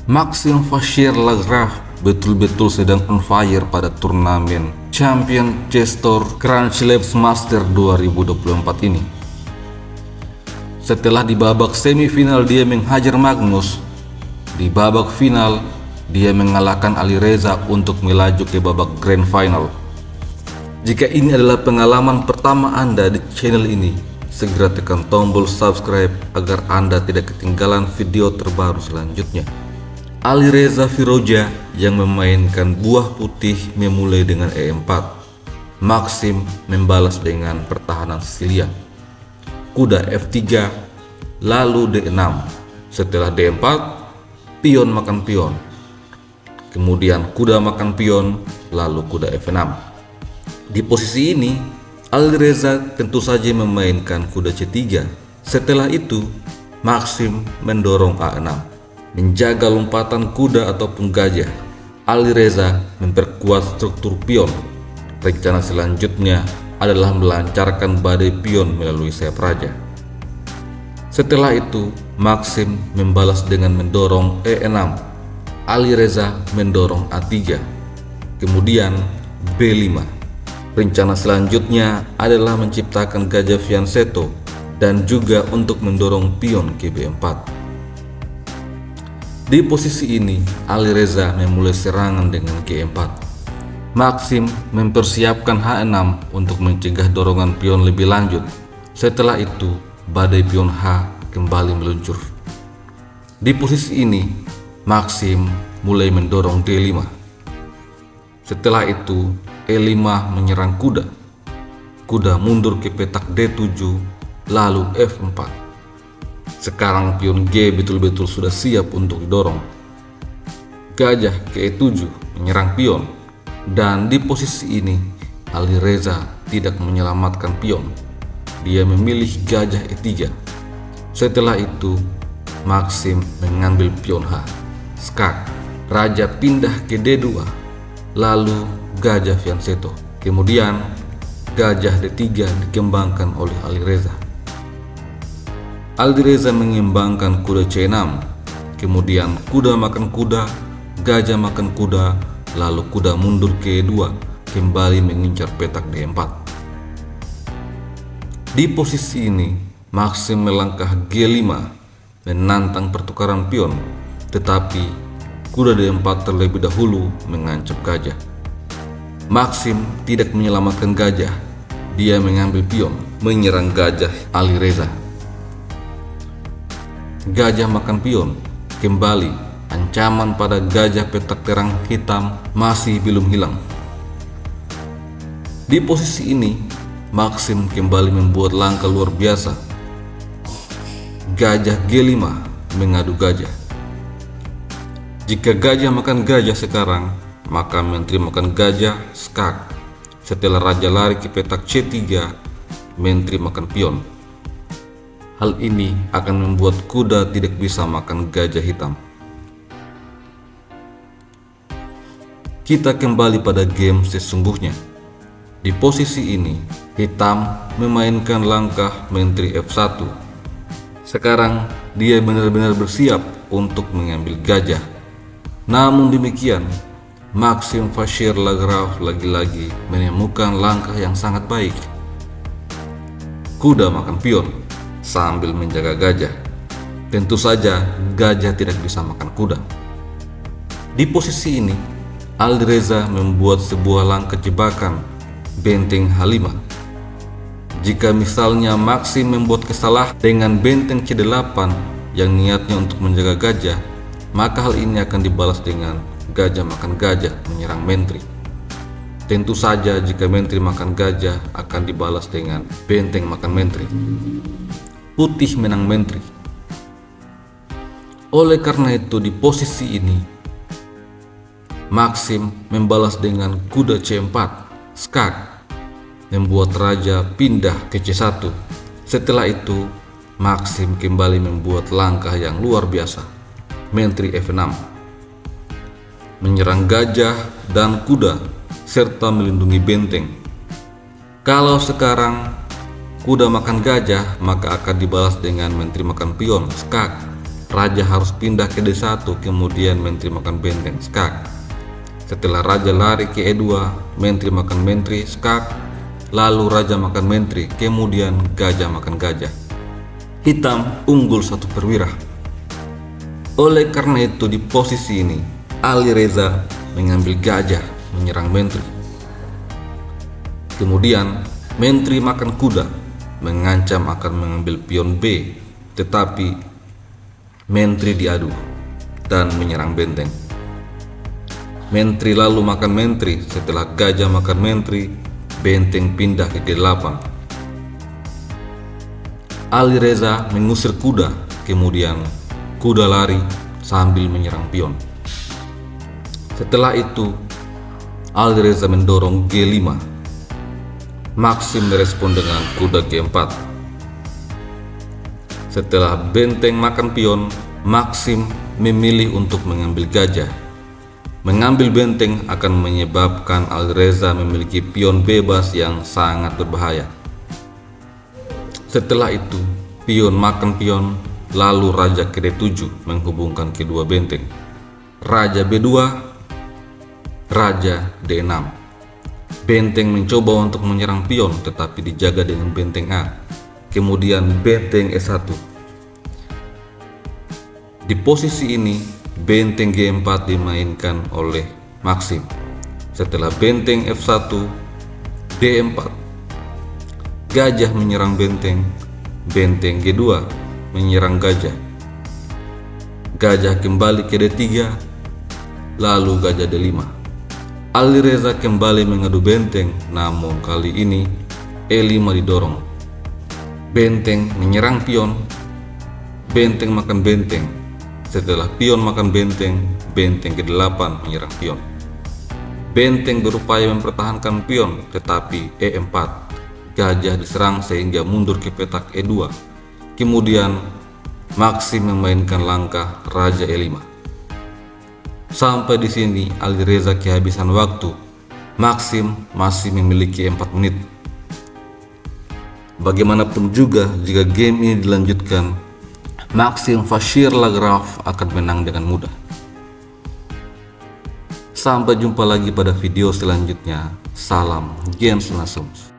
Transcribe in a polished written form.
Maxime Vachier-Lagrave betul-betul sedang on fire pada turnamen Champion Chess Tour Grand Chelem Master 2024 ini. Setelah di babak semifinal dia menghajar Magnus, di babak final dia mengalahkan Alireza untuk melaju ke babak grand final. Jika ini adalah pengalaman pertama Anda di channel ini, segera tekan tombol subscribe agar Anda tidak ketinggalan video terbaru selanjutnya. Alireza Firouzja yang memainkan buah putih memulai dengan E4. Maxime membalas dengan pertahanan Sicilia. Kuda F3, lalu D6. Setelah D4, pion makan pion. Kemudian kuda makan pion, lalu kuda F6. Di posisi ini, Alireza tentu saja memainkan kuda C3. Setelah itu, Maxime mendorong A6, menjaga lompatan kuda ataupun gajah. Alireza memperkuat struktur pion. Rencana selanjutnya adalah melancarkan badai pion melalui sayap raja. Setelah itu, Maxime membalas dengan mendorong E6. Alireza mendorong A3. Kemudian B5. Rencana selanjutnya adalah menciptakan gajah fianchetto dan juga untuk mendorong pion ke B4. Di posisi ini, Alireza memulai serangan dengan G4. Maxime mempersiapkan H6 untuk mencegah dorongan pion lebih lanjut. Setelah itu, badai pion H kembali meluncur. Di posisi ini, Maxime mulai mendorong D5. Setelah itu, E5 menyerang kuda. Kuda mundur ke petak D7, lalu F4. Sekarang pion G betul-betul sudah siap untuk didorong. Gajah ke E7 menyerang pion, dan di posisi ini Alireza tidak menyelamatkan pion. Dia memilih gajah E3. Setelah itu Maxime mengambil pion H, skak. Raja pindah ke D2, lalu gajah fianchetto. Kemudian gajah D3 dikembangkan oleh Alireza. Alireza mengembangkan kuda C6, kemudian kuda makan kuda, gajah makan kuda, lalu kuda mundur ke E2, kembali mengincar petak D4. Di posisi ini, Maxime melangkah G5, menantang pertukaran pion, tetapi kuda D4 terlebih dahulu mengancam gajah. Maxime tidak menyelamatkan gajah, dia mengambil pion, menyerang gajah Alireza. Gajah makan pion, kembali ancaman pada gajah petak terang hitam masih belum hilang. Di posisi ini, Maxime kembali membuat langkah luar biasa. Gajah G5 mengadu gajah. Jika gajah makan gajah sekarang, maka menteri makan gajah skak. Setelah raja lari ke petak C3, menteri makan pion. Hal ini akan membuat kuda tidak bisa makan gajah hitam. Kita kembali pada game sesungguhnya. Di posisi ini, hitam memainkan langkah menteri F1. Sekarang dia benar-benar bersiap untuk mengambil gajah. Namun demikian, Maxime Vachier-Lagrave lagi-lagi menemukan langkah yang sangat baik. Kuda makan pion sambil menjaga gajah. Tentu saja gajah tidak bisa makan kuda. Di posisi ini, Alireza membuat sebuah langkah jebakan benteng H5. Jika misalnya Maxime membuat kesalahan dengan benteng C8 yang niatnya untuk menjaga gajah, maka hal ini akan dibalas dengan gajah makan gajah menyerang menteri. Tentu saja jika menteri makan gajah akan dibalas dengan benteng makan menteri. Putih menang menteri. Oleh karena itu di posisi ini, Maxime membalas dengan kuda C4, skak, membuat raja pindah ke C1. Setelah itu, Maxime kembali membuat langkah yang luar biasa, menteri F6, menyerang gajah dan kuda serta melindungi benteng. Kalau sekarang kuda makan gajah, maka akan dibalas dengan menteri makan pion, skak. raja harus pindah ke D1, kemudian menteri makan benteng, skak. Setelah raja lari ke E2, menteri makan menteri, skak. Lalu raja makan menteri, kemudian gajah makan gajah. Hitam unggul 1 perwira. Oleh karena itu di posisi ini Alireza mengambil gajah menyerang menteri. Kemudian menteri makan kuda mengancam akan mengambil pion B, tetapi menteri diadu dan menyerang benteng. Menteri lalu makan menteri. Setelah gajah makan menteri, benteng pindah ke G8. Alireza mengusir kuda, kemudian kuda lari sambil menyerang pion. Setelah itu Alireza mendorong G5. Maxim merespon dengan kuda G4. Setelah benteng makan pion, Maxim memilih untuk mengambil gajah. Mengambil benteng akan menyebabkan Alireza memiliki pion bebas yang sangat berbahaya. Setelah itu, pion makan pion, lalu raja ke D7 menghubungkan kedua benteng. Raja B2, raja D6. Benteng mencoba untuk menyerang pion tetapi dijaga dengan benteng A. Kemudian benteng E1. Di posisi ini benteng G4 dimainkan oleh Maxim. Setelah benteng F1, D4. Gajah menyerang benteng. Benteng G2 menyerang gajah. Gajah kembali ke D3, lalu gajah D5. Alireza kembali mengadu benteng, namun kali ini E5 didorong. Benteng menyerang pion. Benteng makan benteng. Setelah pion makan benteng, benteng ke-8 menyerang pion. Benteng berupaya mempertahankan pion, tetapi E4. Gajah diserang sehingga mundur ke petak E2. Kemudian Maxim memainkan langkah raja E5. Sampai di sini Alireza kehabisan waktu. Maxim masih memiliki 4 menit. Bagaimanapun juga jika game ini dilanjutkan, Maxim Bashir Lagrave akan menang dengan mudah. Sampai jumpa lagi pada video selanjutnya. Salam Gens Nasums.